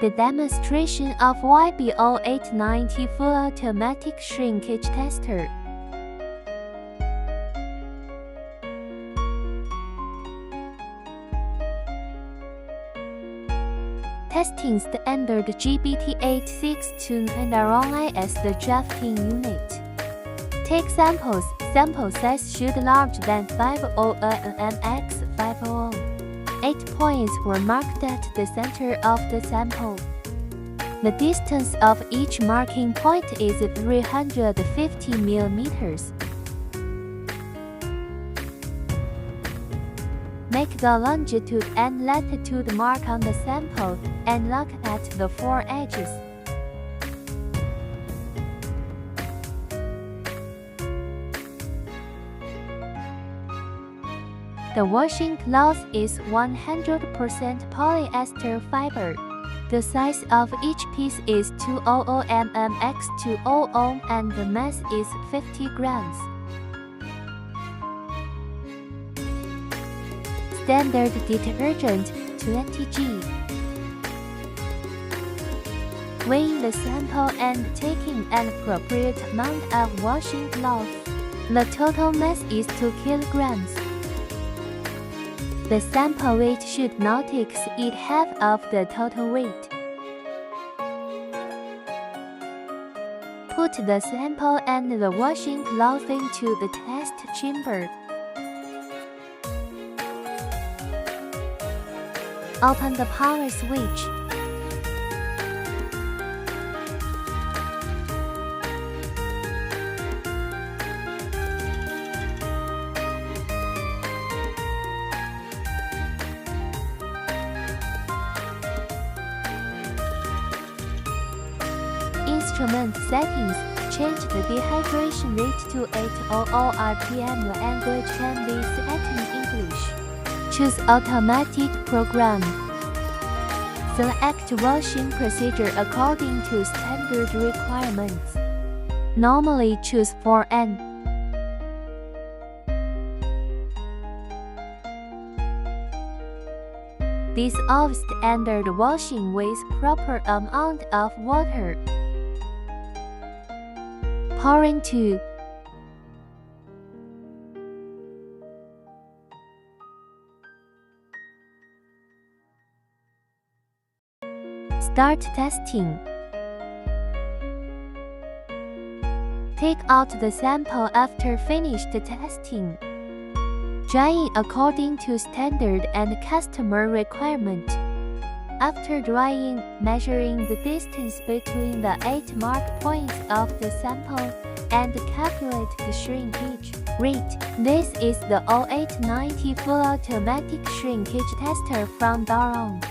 The demonstration of YB0890 full automatic shrinkage tester. Testing standard GBT862 ROI as the drafting unit. Take samples. Sample size should larger than 50 nm x 50. 8 points were marked at the center of the sample. The distance of each marking point is 350 mm. Make the longitude and latitude mark on the sample and look at the 4 edges. The washing cloth is 100% polyester fiber. The size of each piece is 200 mm x 200 and the mass is 50 grams. Standard detergent 20g. Weighing the sample and taking an appropriate amount of washing cloth. The total mass is 2 kilograms. The sample weight should not exceed half of the total weight. Put the sample and the washing cloth into the test chamber. Open the power switch. Instrument settings. Change the dehydration rate to 800 rpm. The language can be set in English. Choose automatic program. Select washing procedure according to standard requirements. Normally choose 4N. Dissolve standard washing with proper amount of water. Pour into. Start testing. Take out the sample after finished testing. Drying according to standard and customer requirement. After drying, measuring the distance between the 8 mark points of the sample and calculate the shrinkage rate. This is the 0890 full automatic shrinkage tester from Daron.